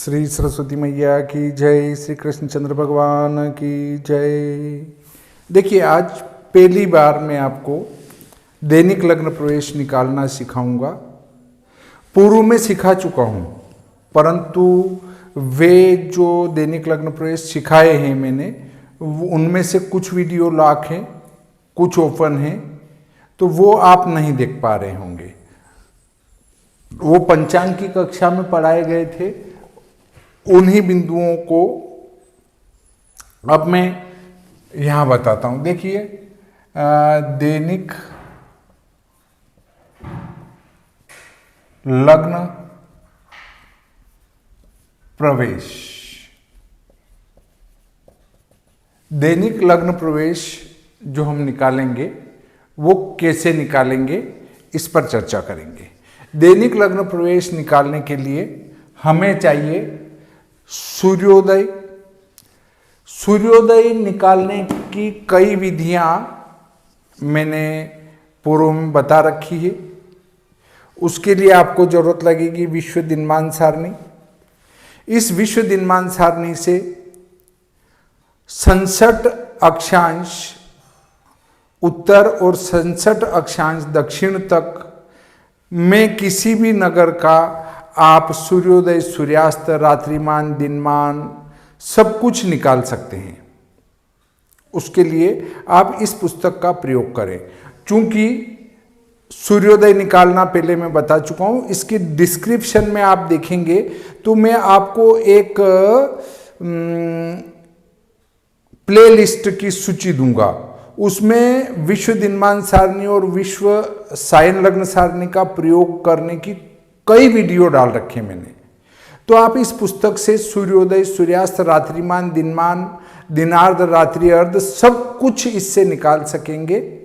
श्री सरस्वती मैया की जय, श्री कृष्णचंद्र भगवान की जय। देखिए, आज पहली बार मैं आपको दैनिक लग्न प्रवेश निकालना सिखाऊंगा। पूर्व में सिखा चुका हूं, परंतु वे जो दैनिक लग्न प्रवेश सिखाए हैं मैंने, उनमें से कुछ वीडियो लॉक हैं, कुछ ओपन हैं, तो वो आप नहीं देख पा रहे होंगे। वो पंचांग की कक्षा में पढ़ाए गए थे, उन्हीं बिंदुओं को अब मैं यहाँ बताता हूँ। देखिए, दैनिक लग्न प्रवेश, दैनिक लग्न प्रवेश जो हम निकालेंगे वो कैसे निकालेंगे, इस पर चर्चा करेंगे। दैनिक लग्न प्रवेश निकालने के लिए हमें चाहिए सूर्योदय। सूर्योदय निकालने की कई विधियां मैंने पूर्व में बता रखी है। उसके लिए आपको जरूरत लगेगी विश्व दिनमान सारणी। इस विश्व दिनमान सारणी से 67 अक्षांश उत्तर और 67 अक्षांश दक्षिण तक में किसी भी नगर का आप सूर्योदय, सूर्यास्त, रात्रिमान, दिनमान सब कुछ निकाल सकते हैं। उसके लिए आप इस पुस्तक का प्रयोग करें। चूंकि सूर्योदय निकालना पहले मैं बता चुका हूं, इसके डिस्क्रिप्शन में आप देखेंगे तो मैं आपको एक प्लेलिस्ट की सूची दूंगा। उसमें विश्व दिनमान सारणी और विश्व सायन लग्न सारणी का प्रयोग करने की कई वीडियो डाल रखे मैंने। तो आप इस पुस्तक से सूर्योदय, सूर्यास्त, रात्रिमान, दिनमान, दिनार्ध, रात्रि अर्ध सब कुछ इससे निकाल सकेंगे।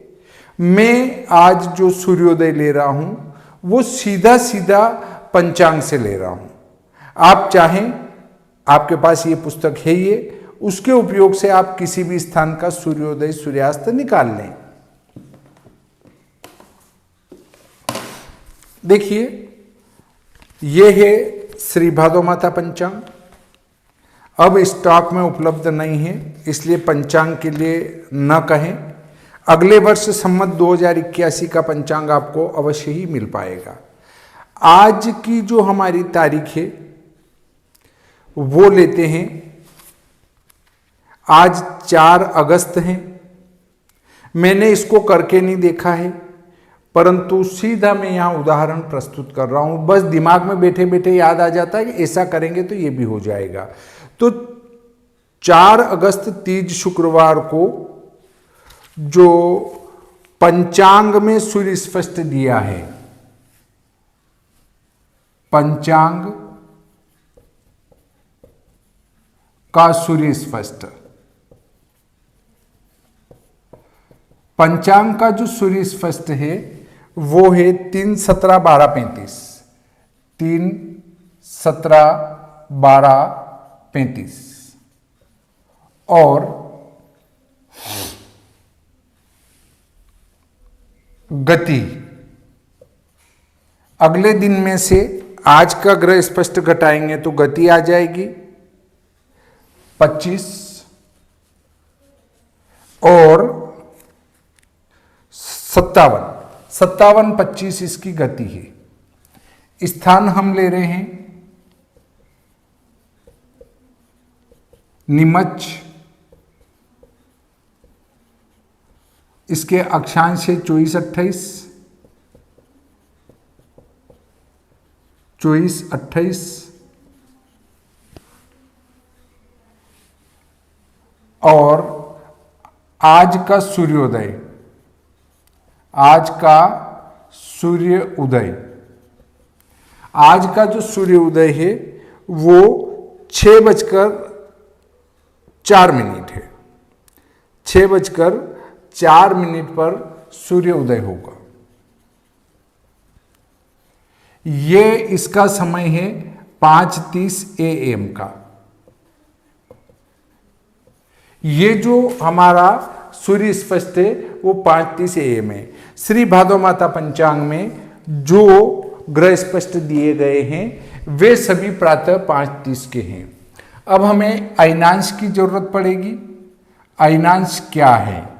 मैं आज जो सूर्योदय ले रहा हूं वो सीधा सीधा पंचांग से ले रहा हूं। आप चाहें, आपके पास ये पुस्तक है, ये उसके उपयोग से आप किसी भी स्थान का सूर्योदय, सूर्यास्त निकाल लें। देखिए, ये है श्री भादो माता पंचांग। अब स्टॉक में उपलब्ध नहीं है, इसलिए पंचांग के लिए न कहें। अगले वर्ष संवत 2081 का पंचांग आपको अवश्य ही मिल पाएगा। आज की जो हमारी तारीख है वो लेते हैं, आज 4 अगस्त है। मैंने इसको करके नहीं देखा है, परंतु सीधा मैं यहाँ उदाहरण प्रस्तुत कर रहा हूँ। बस दिमाग में बैठे बैठे याद आ जाता है कि ऐसा करेंगे तो ये भी हो जाएगा। तो 4 अगस्त तीज शुक्रवार को जो पंचांग में सूर्य स्पष्ट दिया है, पंचांग का सूर्य स्पष्ट, पंचांग का जो सूर्य स्पष्ट है वो है 3-17-12-35, 3-17-12-35। और गति अगले दिन में से आज का ग्रह स्पष्ट घटाएंगे तो गति आ जाएगी 25 और 57-25 इसकी गति है। स्थान हम ले रहे हैं नीमच, इसके अक्षांश है 24-28, 24-28 और आज का सूर्योदय, आज का सूर्य उदय, आज का जो सूर्य उदय है वो 6:04 है। 6:04 पर सूर्य उदय होगा। ये इसका समय है 5:30 AM का। ये जो हमारा सूर्य स्पष्ट है वो 5:30 AM है। श्री भादो माता पंचांग में जो ग्रह स्पष्ट दिए गए हैं वे सभी प्रातः 5:30 के हैं। अब हमें अयनांश की जरूरत पड़ेगी। अयनांश क्या है?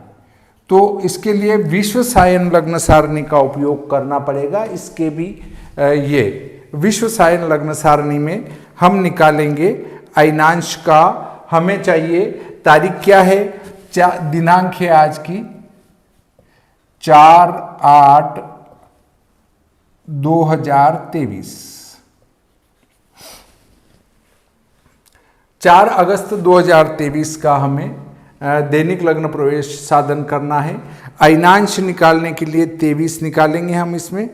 तो इसके लिए विश्व सायन लग्न सारणी का उपयोग करना पड़ेगा। इसके भी ये विश्व सायन लग्न सारणी में हम निकालेंगे अयनांश का। हमें चाहिए, तारीख क्या है, दिनांक है आज की 4/8/2023, 4 अगस्त 2023 का हमें दैनिक लग्न प्रवेश साधन करना है। अयनांश निकालने के लिए 23 निकालेंगे हम इसमें।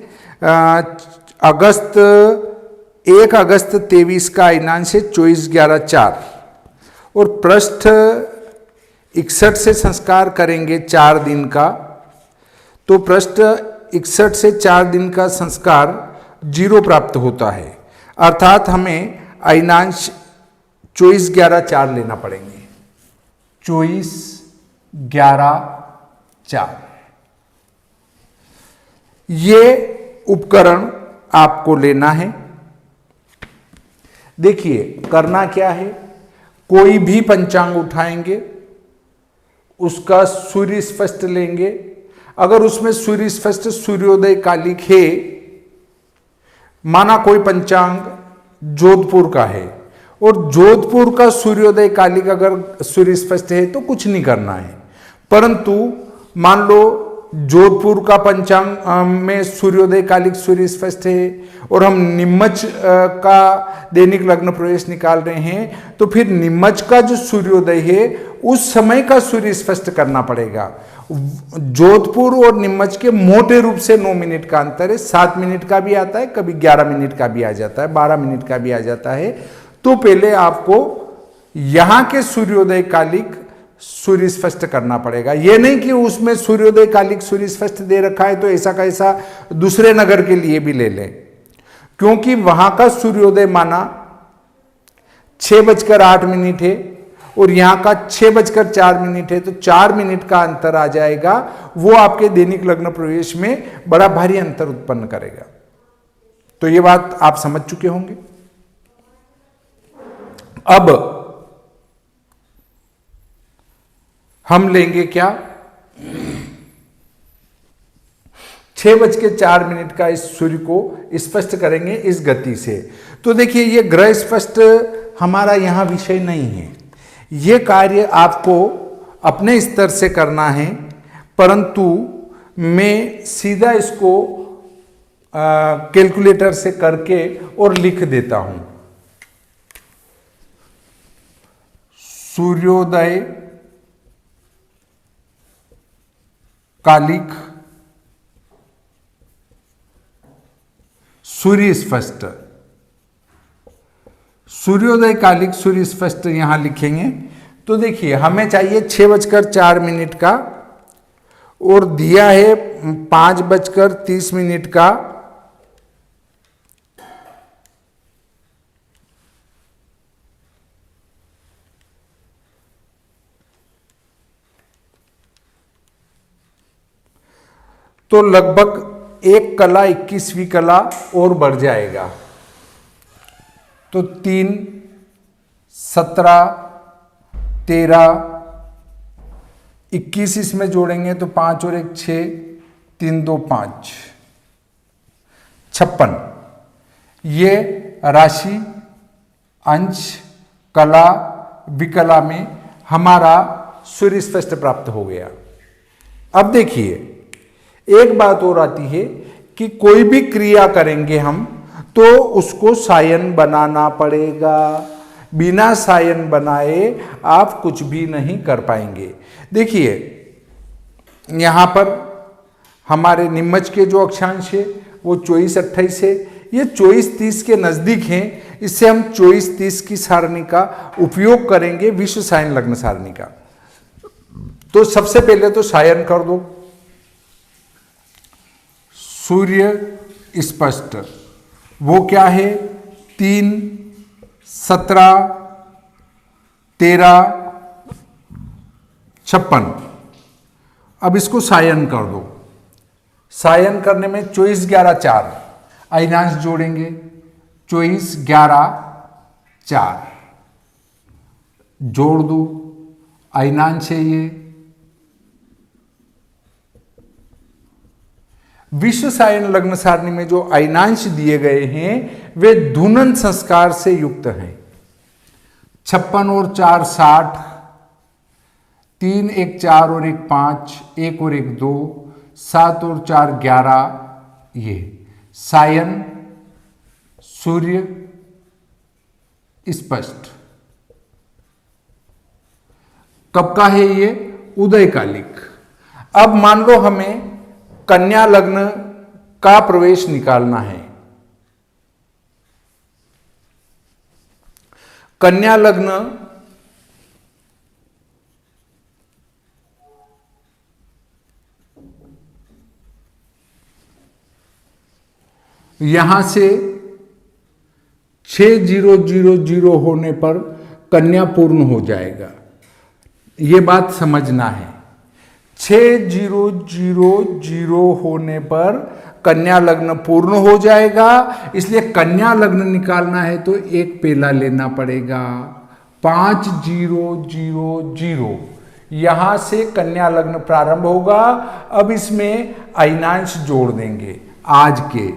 1 अगस्त 23 का अयनांश है 24/11/4 और पृष्ठ 61 से संस्कार करेंगे 4 दिन का, तो पृष्ठ 61 से 4 दिन का संस्कार 0 प्राप्त होता है। अर्थात हमें अयनांश 24/11/4 लेना पड़ेंगे। 24/11/4 ये उपकरण आपको लेना है। देखिए करना क्या है, कोई भी पंचांग उठाएंगे, उसका सूर्य स्पष्ट लेंगे। अगर उसमें सूर्य स्पष्ट सूर्योदय कालिक है, माना कोई पंचांग जोधपुर का है और जोधपुर का सूर्योदय कालिक अगर सूर्य स्पष्ट है तो कुछ नहीं करना है। परंतु मान लो जोधपुर का पंचांग में सूर्योदय कालिक सूर्य स्पष्ट है और हम नीमच का दैनिक लग्न प्रवेश निकाल रहे हैं, तो फिर नीमच का जो सूर्योदय है उस समय का सूर्य स्पष्ट करना पड़ेगा। जोधपुर और नीमच के मोटे रूप से 9 मिनट का अंतर है। 7 मिनट का भी आता है, कभी 11 मिनट का भी आ जाता है, 12 मिनट का भी आ जाता है। तो पहले आपको यहां के सूर्योदय कालिक सूर्य स्पष्ट करना पड़ेगा। यह नहीं कि उसमें सूर्योदय कालिक सूर्य स्पष्ट दे रखा है तो ऐसा का ऐसा दूसरे नगर के लिए भी ले लें, क्योंकि वहां का सूर्योदय माना 6:08 है और यहां का 6:04 है, तो 4 मिनट का अंतर आ जाएगा। वो आपके दैनिक लग्न प्रवेश में बड़ा भारी अंतर उत्पन्न करेगा। तो ये बात आप समझ चुके होंगे। अब हम लेंगे क्या, 6:04 का इस सूर्य को स्पष्ट करेंगे इस गति से। तो देखिए ये ग्रह स्पष्ट हमारा यहां विषय नहीं है, ये कार्य आपको अपने स्तर से करना है, परंतु मैं सीधा इसको कैलकुलेटर से करके और लिख देता हूं। सूर्योदय कालिक सूर्य स्पष्ट, सूर्योदय कालिक सूर्य स्पष्ट यहां लिखेंगे। तो देखिए हमें चाहिए 6:04 का और दिया है 5:30 का। तो लगभग 1 कला 21वीं कला और बढ़ जाएगा। तो 3, 17, 13, 21 इसमें जोड़ेंगे तो 5 और 1 6, 3 2 5, 56। ये राशि अंश कला विकला में हमारा सूर्य स्पष्ट प्राप्त हो गया। अब देखिए एक बात और आती है कि कोई भी क्रिया करेंगे हम तो उसको सायन बनाना पड़ेगा। बिना सायन बनाए आप कुछ भी नहीं कर पाएंगे। देखिए यहां पर हमारे नीमच के जो अक्षांश है वो 24-28 है, ये 24-30 के नजदीक हैं। इससे हम 24-30 की सारणी का उपयोग करेंगे, विश्व सायन लग्न सारणी का। तो सबसे पहले तो सायन कर दो। सूर्य स्पष्ट वो क्या है, 3, 17, 13, 56। अब इसको सायन कर दो। सायन करने में 24-11-4 अयनांश जोड़ेंगे 24, 11, 4 जोड़ दो, अयनांश है ये। विश्व सायन लग्न सारणी में जो अयनांश दिए गए हैं वे धुनन संस्कार से युक्त हैं। 56 और 4 60, 3 1 4 और 1 5, 1 और 1 2, 7 और 4 11, ये सायन सूर्य स्पष्ट। कब का है ये? उदयकालिक। अब मान लो हमें कन्या लग्न का प्रवेश निकालना है। कन्या लग्न यहां से 6000 होने पर कन्या पूर्ण हो जाएगा। ये बात समझना है। 6000 होने पर कन्या लग्न पूर्ण हो जाएगा। इसलिए कन्या लग्न निकालना है तो एक पेला लेना पड़ेगा। 5000 यहां से कन्या लग्न प्रारंभ होगा। अब इसमें अयनांश जोड़ देंगे आज के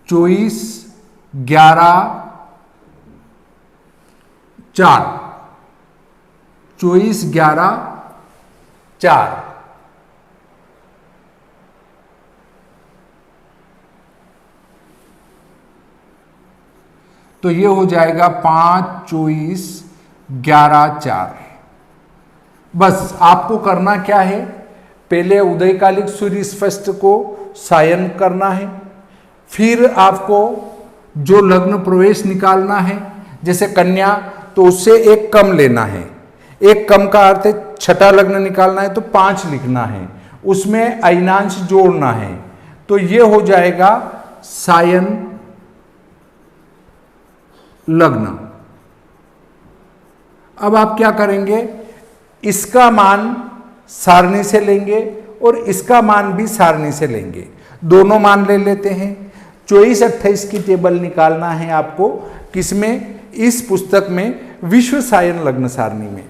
24, 11, 4, 24, 11, 4 तो ये हो जाएगा 5, 24, 11, 4। बस आपको करना क्या है? पहले उदयकालिक सूर्य स्पष्ट को सायन करना है, फिर आपको जो लग्न प्रवेश निकालना है, जैसे कन्या तो उससे एक कम लेना है। एक कम का अर्थ है छठा लग्न निकालना है तो 5 लिखना है, उसमें अयनांश जोड़ना है, तो ये हो जाएगा सायन लग्न। अब आप क्या करेंगे? इसका मान सारणी से लेंगे और इसका मान भी सारणी से लेंगे। दोनों मान ले लेते हैं। 24-28 की टेबल निकालना है आपको। किसमें? इस पुस्तक में, विश्व सायन लग्न सारणी में।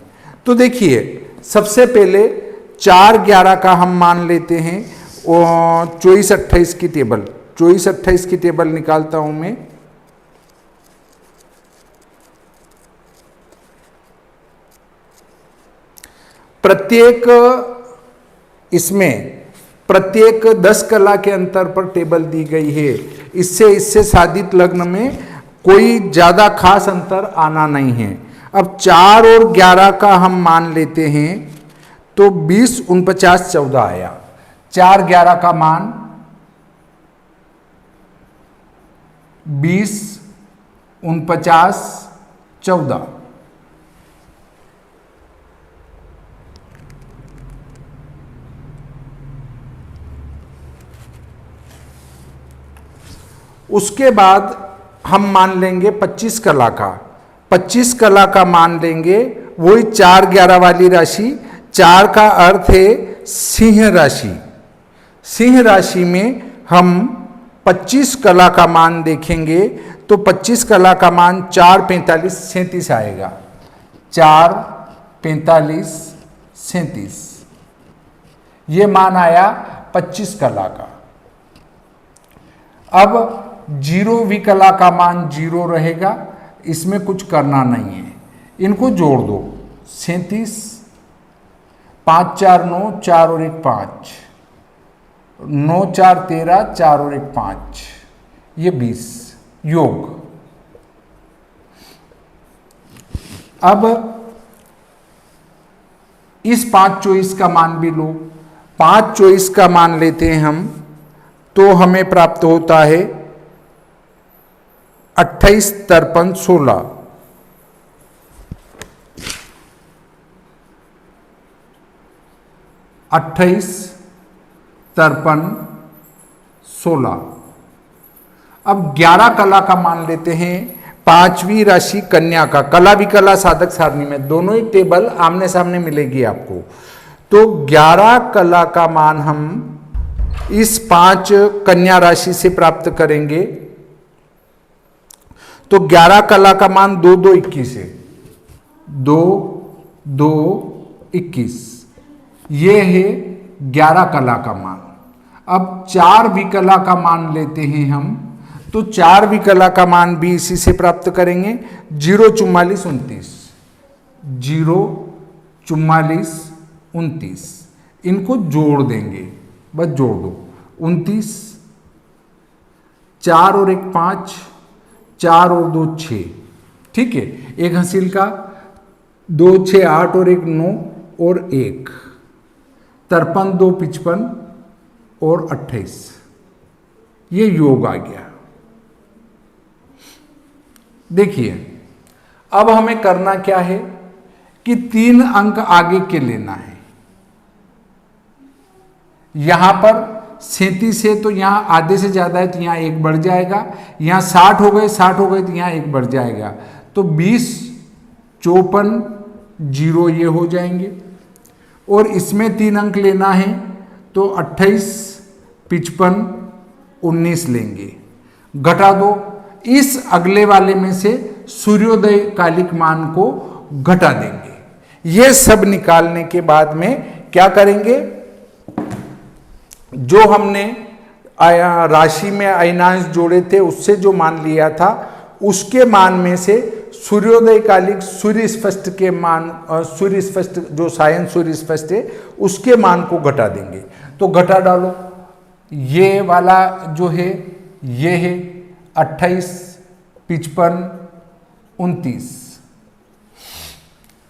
तो देखिए, सबसे पहले 4-11 का हम मान लेते हैं। 24-28 की टेबल, 24-28 की टेबल निकालता हूं मैं। प्रत्येक इसमें प्रत्येक 10 कला के अंतर पर टेबल दी गई है। इससे साधित लग्न में कोई ज्यादा खास अंतर आना नहीं है। अब 4 और 11 का हम मान लेते हैं तो 20, 49, 14 आया। 4-11 का मान 20, 49, 14। उसके बाद हम मान लेंगे 25 कला का। 25 कला का मान लेंगे, वही 4-11 वाली राशि। 4 का अर्थ है सिंह राशि। सिंह राशि में हम 25 कला का मान देखेंगे तो 25 कला का मान 4, 45, 37 आएगा। 4, 45, 37 ये मान आया 25 कला का। अब 0 विकला का मान 0 रहेगा, इसमें कुछ करना नहीं है। इनको जोड़ दो। 37, 5 4 9, 4 और 1 5, 9 4 13, 4 और 1 5, ये 20 योग। अब इस 5-24 का मान भी लो। 5-24 का मान लेते हैं हम तो हमें प्राप्त होता है 28, 53, 16। 28, 53, 16। अब 11 कला का मान लेते हैं। 5वीं राशि कन्या का। कला विकला साधक सारणी में दोनों ही टेबल आमने सामने मिलेगी आपको। तो 11 कला का मान हम इस 5 कन्या राशि से प्राप्त करेंगे तो 11 कला का मान 2 2 21 है, 2 2 21, ये है 11 कला का मान। अब 4 विकला का मान लेते हैं हम, तो 4 विकला का मान भी इसी से प्राप्त करेंगे। 0 44 29, 0 44 29, इनको जोड़ देंगे, बस जोड़ दो। 29, 4 और 1 5, 4 और 2 6, ठीक है। एक हासिल का 2 6 8 और 1 9 और 1 53 2 55 और 28, ये योग आ गया। देखिए अब हमें करना क्या है कि 3 अंक आगे के लेना है। यहां पर 37 है तो यहां आधे से ज्यादा है तो यहां 1 बढ़ जाएगा, यहां 60 हो गए तो यहां 1 बढ़ जाएगा, तो 20 54 0 ये हो जाएंगे। और इसमें 3 अंक लेना है तो 28 55 19 लेंगे, घटा दो। इस अगले वाले में से सूर्योदय कालिक मान को घटा देंगे। ये सब निकालने के बाद में क्या करेंगे, जो हमने राशि में अयनांश जोड़े थे उससे जो मान लिया था उसके मान में से सूर्योदय कालिक सूर्य स्पष्ट के मान, सूर्य स्पष्ट जो सायन सूर्य स्पष्ट है उसके मान को घटा देंगे। तो घटा डालो, ये वाला जो है ये है 28 55 29,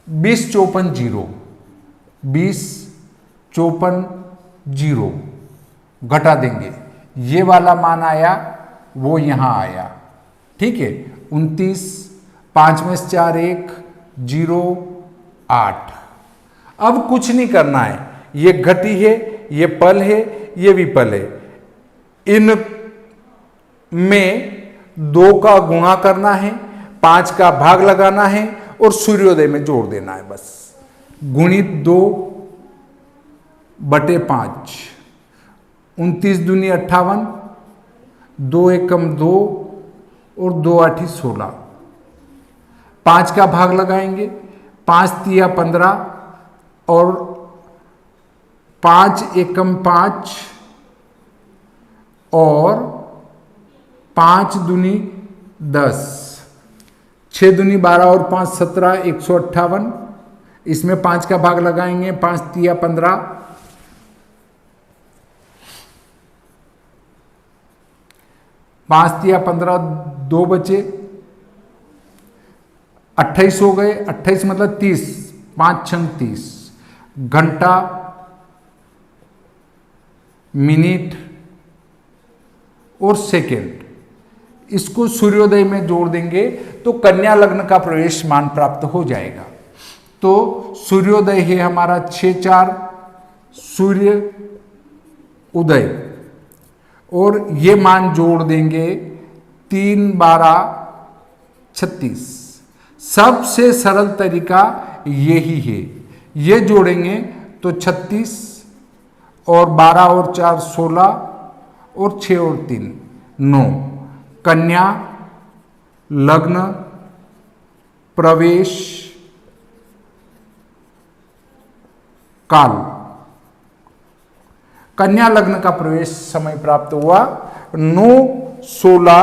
20 54 0, 20 54 0 घटा देंगे। ये वाला मान आया वो यहां आया, ठीक है। 29 5 में 4 1 0 8। अब कुछ नहीं करना है, ये घटी है, ये पल है, ये विपल है, इन में 2 का गुणा करना है, 5 का भाग लगाना है और सूर्योदय में जोड़ देना है बस। गुणित 2 बटे 5, 29 दूनी 58, 2 एकम 2 और 2 8 16, 5 का भाग लगाएंगे, 5 तिया 15 और 5 एकम 5 और 5 दूनी 10, 6 दूनी 12 और 5 17 158, इसमें 5 का भाग लगाएंगे, 5 तिया 15, 5 तिया 15 2 बचे, 28 हो गए, 28 मतलब 30, 5 छंग 30, घंटा मिनट और सेकेंड, इसको सूर्योदय में जोड़ देंगे तो कन्या लग्न का प्रवेश मान प्राप्त हो जाएगा। तो सूर्योदय है हमारा 6-4 सूर्य उदय, और ये मान जोड़ देंगे 3 12 36। सबसे सरल तरीका यही है, ये जोड़ेंगे तो 36 और 12 और 4 16 और 6 और 3 9, कन्या लग्न प्रवेश काल, कन्या लग्न का प्रवेश समय प्राप्त हुआ 9 16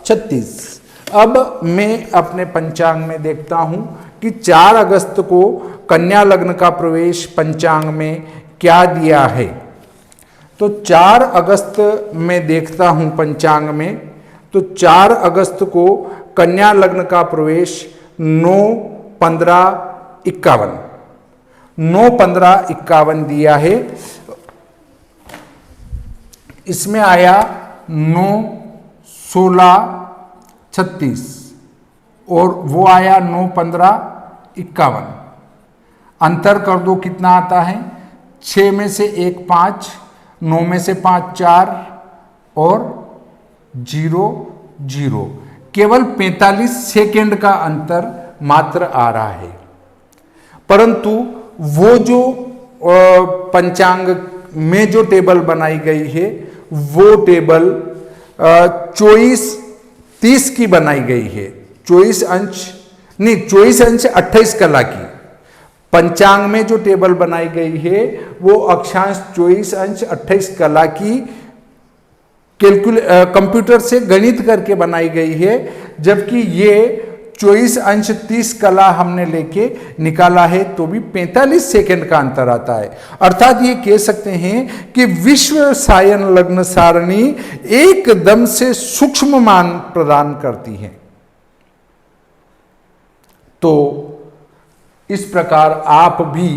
36। अब मैं अपने पंचांग में देखता हूं कि 4 अगस्त को कन्या लग्न का प्रवेश पंचांग में क्या दिया है। तो 4 अगस्त में देखता हूं पंचांग में, तो 4 अगस्त को कन्या लग्न का प्रवेश 9 15 51, 9 15 51 दिया है। इसमें आया 9 16 36 और वो आया 9 15 51। अंतर कर दो कितना आता है, 6 में से 1 5, 9 में से 5 4 और 0 0, केवल 45 सेकेंड का अंतर मात्र आ रहा है। परंतु वो जो पंचांग में जो टेबल बनाई गई है वो टेबल 24 30 की बनाई गई है। 24 अंश नहीं, 24 अंश 28 कला की पंचांग में जो टेबल बनाई गई है वो अक्षांश 24 अंश 28 कला की कंप्यूटर से गणित करके बनाई गई है, जबकि ये 24 अंश 30 कला हमने लेके निकाला है तो भी 45 सेकंड का अंतर आता है। अर्थात ये कह सकते हैं कि विश्व सायन लग्न सारणी एकदम से सूक्ष्म मान प्रदान करती है। तो इस प्रकार आप भी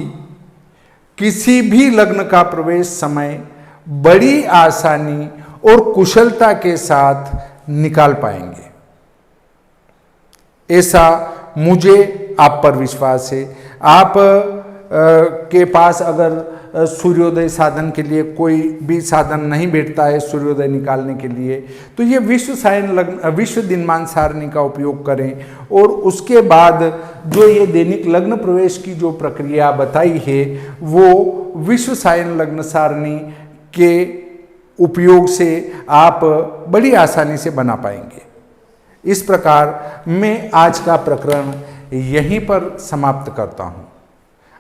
किसी भी लग्न का प्रवेश समय बड़ी आसानी और कुशलता के साथ निकाल पाएंगे, ऐसा मुझे आप पर विश्वास है। आप के पास अगर सूर्योदय साधन के लिए कोई भी साधन नहीं बैठता है सूर्योदय निकालने के लिए, तो ये विश्व सायन लग्न विश्व दिनमान सारणी का उपयोग करें और उसके बाद जो ये दैनिक लग्न प्रवेश की जो प्रक्रिया बताई है वो विश्व सायन लग्न सारणी के उपयोग से आप बड़ी आसानी से बना पाएंगे। इस प्रकार मैं आज का प्रकरण यहीं पर समाप्त करता हूं।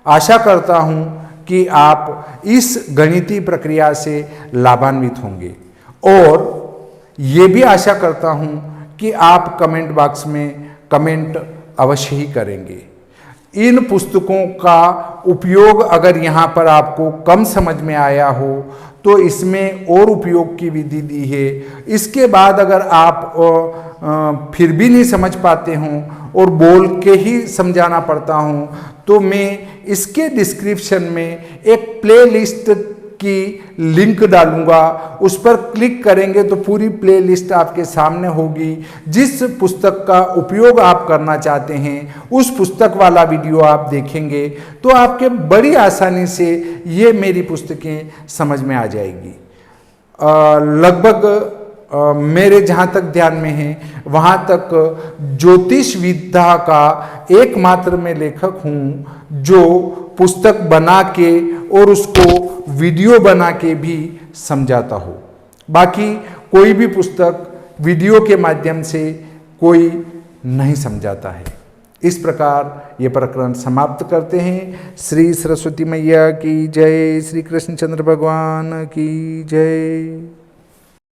आशा करता हूं कि आप इस गणितीय प्रक्रिया से लाभान्वित होंगे और ये भी आशा करता हूं कि आप कमेंट बॉक्स में कमेंट अवश्य ही करेंगे। इन पुस्तकों का उपयोग अगर यहाँ पर आपको कम समझ में आया हो तो इसमें और उपयोग की विधि दी है। इसके बाद अगर आप फिर भी नहीं समझ पाते हों और बोल के ही समझाना पड़ता हूं तो मैं इसके डिस्क्रिप्शन में एक प्लेलिस्ट की लिंक डालूंगा, उस पर क्लिक करेंगे तो पूरी प्लेलिस्ट आपके सामने होगी। जिस पुस्तक का उपयोग आप करना चाहते हैं उस पुस्तक वाला वीडियो आप देखेंगे तो आपके बड़ी आसानी से ये मेरी पुस्तकें समझ में आ जाएगी। लगभग मेरे जहाँ तक ध्यान में है वहाँ तक ज्योतिष विद्या का एकमात्र मैं लेखक हूँ जो पुस्तक बना के और उसको वीडियो बना के भी समझाता हो। बाकी कोई भी पुस्तक वीडियो के माध्यम से कोई नहीं समझाता है। इस प्रकार ये प्रकरण समाप्त करते हैं। श्री सरस्वती मैया की जय, श्री कृष्णचंद्र भगवान की जय।